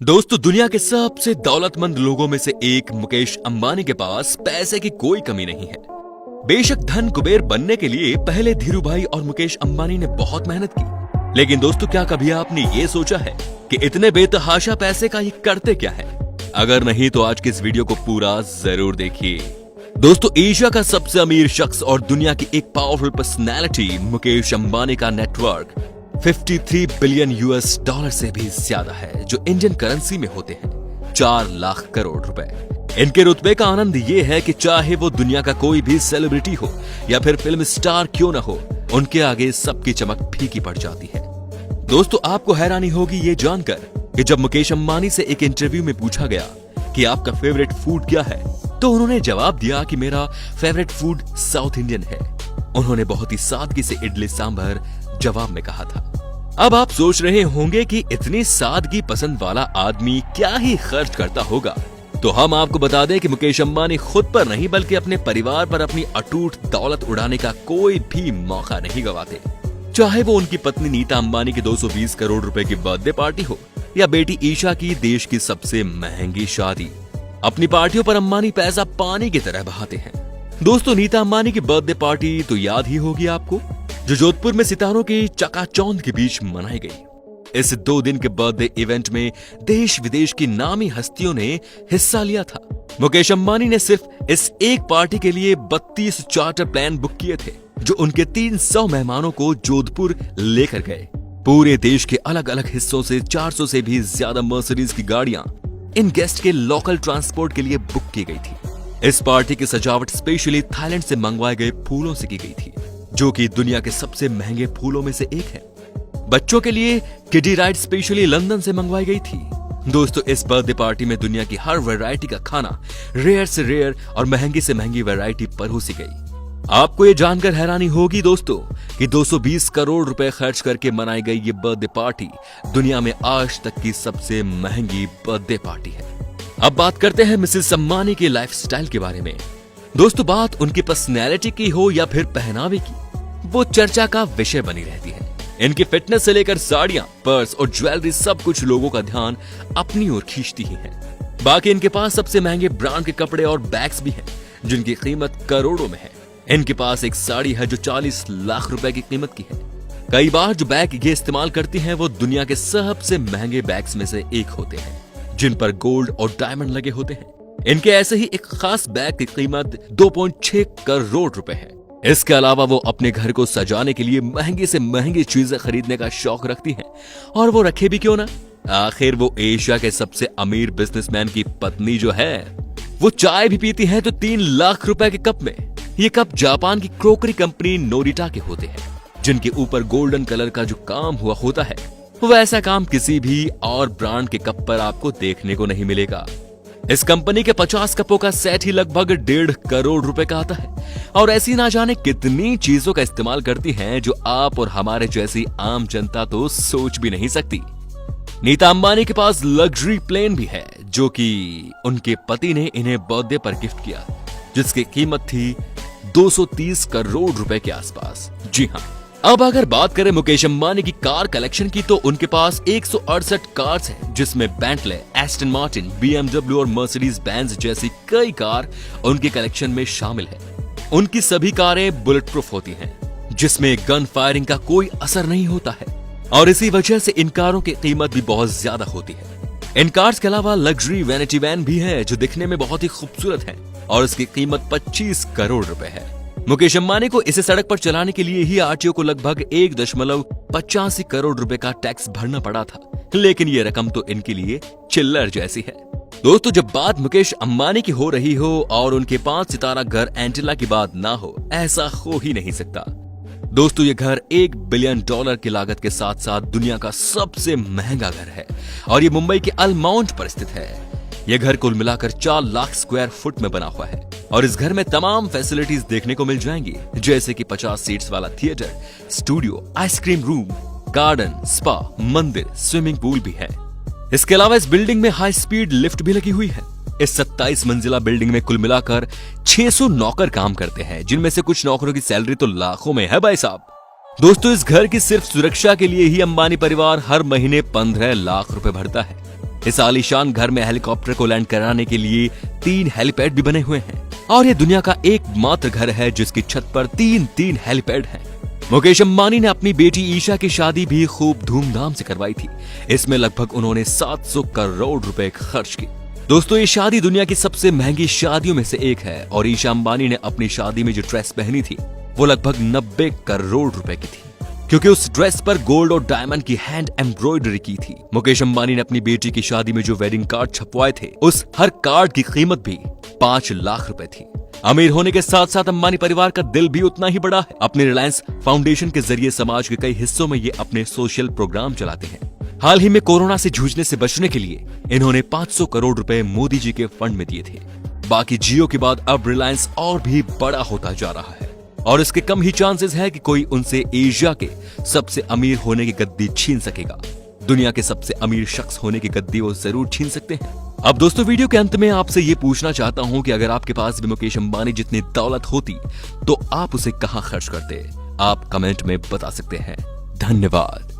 दोस्तों, दुनिया के सबसे दौलतमंद लोगों में से एक मुकेश अंबानी के पास पैसे की कोई कमी नहीं है। बेशक धन कुबेर बनने के लिए पहले धीरू भाई और मुकेश अंबानी ने बहुत मेहनत की, लेकिन दोस्तों क्या कभी आपने ये सोचा है कि इतने बेतहाशा पैसे का ये करते क्या है? अगर नहीं तो आज के इस वीडियो को पूरा जरूर देखिए। दोस्तों, एशिया का सबसे अमीर शख्स और दुनिया की एक पावरफुल पर्सनैलिटी मुकेश अंबानी का नेटवर्क 53 बिलियन यूएस डॉलर से भी ज्यादा है, जो इंडियन करेंसी में होते हैं 4 लाख करोड़ रुपए। इनके रुतबे का आनंद ये है कि चाहे वो दुनिया का कोई भी सेलिब्रिटी हो या फिर फिल्म स्टार क्यों न हो, उनके आगे सबकी चमक फीकी पड़ जाती है। दोस्तों, आपको हैरानी होगी ये जानकर कि जब मुकेश अंबानी से एक इंटरव्यू में पूछा गया कि आपका फेवरेट फूड क्या है, तो उन्होंने जवाब दिया कि मेरा फेवरेट फूड साउथ इंडियन है। उन्होंने बहुत ही सादगी से इडली सांभर जवाब में कहा था। अब आप सोच रहे होंगे कि इतनी सादगी पसंद वाला आदमी क्या ही खर्च करता होगा, तो हम आपको बता दें कि मुकेश अंबानी खुद पर नहीं बल्कि अपने परिवार पर अपनी अटूट दौलत उड़ाने का कोई भी मौका नहीं गवाते। चाहे वो उनकी पत्नी नीता अंबानी की 220 करोड़ रुपए की बर्थडे पार्टी हो या बेटी ईशा की देश की सबसे महंगी शादी, अपनी पार्टियों पर अंबानी पैसा पानी की तरह बहाते हैं। दोस्तों, नीता अंबानी की बर्थडे पार्टी तो याद ही होगी आपको, जो जोधपुर में सितारों की चकाचौंध के बीच मनाई गई। इस 2 दिन के बर्थडे इवेंट में देश विदेश की नामी हस्तियों ने हिस्सा लिया था। मुकेश अंबानी ने सिर्फ इस एक पार्टी के लिए 32 चार्टर प्लेन बुक किए थे, जो उनके 300 मेहमानों को जोधपुर लेकर गए। पूरे देश के अलग अलग हिस्सों से 400 से भी ज्यादा मर्सिडीज की गाड़ियां इन गेस्ट के लोकल ट्रांसपोर्ट के लिए बुक की गई थी। इस पार्टी की सजावट स्पेशली थाईलैंड से मंगवाए गए फूलों से की गई थी, जो कि दुनिया के सबसे महंगे फूलों में से एक है। बच्चों के लिए किडी राइड स्पेशली लंदन से मंगवाई गई थी। दोस्तों, इस बर्थडे पार्टी में दुनिया की हर वैरायटी का खाना रेयर से रेयर और महंगी से महंगी वैरायटी परोसी गई। आपको ये जानकर हैरानी होगी दोस्तों कि 220 करोड़ रुपए खर्च करके मनाई गई ये बर्थडे पार्टी दुनिया में आज तक की सबसे महंगी बर्थडे पार्टी है। अब बात करते हैं मिसेस अंबानी के लाइफस्टाइल के बारे में। दोस्तों, बात उनकी पर्सनैलिटी की हो या फिर पहनावे की, वो चर्चा का विषय बनी रहती है। इनकी फिटनेस से लेकर साड़ियां, पर्स और ज्वेलरी सब कुछ लोगों का ध्यान अपनी ओर खींचती ही है। बाकी इनके पास सबसे महंगे ब्रांड के कपड़े और बैग्स भी हैं, जिनकी कीमत करोड़ों में है। इनके पास एक साड़ी है जो 40 लाख रुपए की कीमत की है। कई बार जो बैग ये इस्तेमाल करती हैं वो दुनिया के सबसे महंगे बैग्स में से एक होते हैं, जिन पर गोल्ड और डायमंड लगे होते हैं। इनके ऐसे ही एक खास बैग की कीमत 2.6 करोड़ रुपए है। इसके अलावा वो अपने घर को सजाने के लिए महंगी से महंगी चीजें खरीदने का शौक रखती हैं, और वो रखे भी क्यों ना। आखिर वो एशिया के सबसे अमीर बिजनेसमैन की पत्नी जो है, वो चाय भी पीती है तो 3 लाख रुपए के कप में। ये कप जापान की क्रोकरी कंपनी नोरिटा के होते हैं, जिनके ऊपर गोल्डन कलर का जो काम हुआ होता है, वैसा काम किसी भी और ब्रांड के कप पर आपको देखने को नहीं मिलेगा। इस कंपनी के 50 कपों का सेट ही लगभग 1.5 करोड़ रुपए का आता है, और ऐसी ना जाने कितनी चीजों का इस्तेमाल करती हैं जो आप और हमारे जैसी आम जनता तो सोच भी नहीं सकती। नीता अंबानी के पास लग्जरी प्लेन भी है, जो कि उनके पति ने इन्हें बर्थडे पर गिफ्ट किया, जिसकी कीमत थी 230 करोड़ रुपए के आसपास। जी हाँ। अब अगर बात करें मुकेश अंबानी की कार कलेक्शन की, तो उनके पास 168 कार्स हैं, जिसमें बेंटले, एस्टन मार्टिन, BMW और मर्सिडीज बेंज जैसी कई कार उनके कलेक्शन में शामिल है। उनकी सभी कारें बुलेट प्रूफ होती हैं, जिसमें गन फायरिंग का कोई असर नहीं होता है, और इसी वजह से इन कारों की कीमत भी बहुत ज्यादा होती है। इन कार्स के अलावा लग्जरी वैनिटी वैन भी है, जो दिखने में बहुत ही खूबसूरत है, और इसकी कीमत 25 करोड़ रुपए है। मुकेश अंबानी को इसे सड़क पर चलाने के लिए ही आरटीओ को लगभग 1.85 करोड़ रुपए का टैक्स भरना पड़ा था, लेकिन ये रकम तो इनके लिए चिल्लर जैसी है। दोस्तों, जब बात मुकेश अंबानी की हो रही हो और उनके 5 सितारा घर एंटिला की बात ना हो, ऐसा हो ही नहीं सकता। दोस्तों, ये घर $1 बिलियन की लागत के साथ साथ दुनिया का सबसे महंगा घर है, और ये मुंबई के अल माउंट पर स्थित है। यह घर कुल मिलाकर 4 लाख स्क्वायर फुट में बना हुआ है, और इस घर में तमाम फैसिलिटीज देखने को मिल जाएंगी, जैसे कि 50 सीट्स वाला theatre, studio, ice cream room, garden, spa, मंदिर, स्विमिंग पूल भी है। इसके अलावा इस बिल्डिंग में हाई स्पीड लिफ्ट भी लगी हुई है। इस 27 मंजिला बिल्डिंग में कुल मिलाकर 600 नौकर काम करते हैं, जिनमें से कुछ नौकरों की सैलरी तो लाखों में है भाई साहब। दोस्तों, इस घर की सिर्फ सुरक्षा के लिए ही अंबानी परिवार हर महीने 15 लाख रुपए भरता है। इस आलीशान घर में हेलीकॉप्टर को लैंड कराने के लिए 3 हेलीपैड भी बने हुए हैं और ये दुनिया का एकमात्र घर है जिसकी छत पर 3 हेलीपैड हैं। मुकेश अंबानी ने अपनी बेटी ईशा की शादी भी खूब धूमधाम से करवाई थी। इसमें लगभग उन्होंने 700 करोड़ रुपए खर्च किए। दोस्तों, ये शादी दुनिया की सबसे महंगी शादियों में से एक है और ईशा अंबानी ने अपनी शादी में जो ड्रेस पहनी थी वो लगभग 90 करोड़ रुपए की थी, क्योंकि उस ड्रेस पर गोल्ड और डायमंड की हैंड एम्ब्रॉयडरी की थी। मुकेश अंबानी ने अपनी बेटी की शादी में जो वेडिंग कार्ड छपवाए थे उस हर कार्ड की कीमत भी 5 लाख रुपए थी। अमीर होने के साथ साथ अंबानी परिवार का दिल भी उतना ही बड़ा है। अपने रिलायंस फाउंडेशन के जरिए समाज के कई हिस्सों में ये अपने सोशल प्रोग्राम चलाते हैं। हाल ही में कोरोना से जूझने से बचने के लिए इन्होंने 500 करोड़ रुपए मोदी जी के फंड में दिए थे। बाकी जियो के बाद अब रिलायंस और भी बड़ा होता जा रहा है और इसके कम ही चांसेस है कि कोई उनसे एशिया के सबसे अमीर होने की गद्दी छीन सकेगा। दुनिया के सबसे अमीर शख्स होने की गद्दी वो जरूर छीन सकते हैं। अब दोस्तों, वीडियो के अंत में आपसे ये पूछना चाहता हूं कि अगर आपके पास भी मुकेश अंबानी जितनी दौलत होती तो आप उसे कहां खर्च करते? आप कमेंट में बता सकते हैं। धन्यवाद।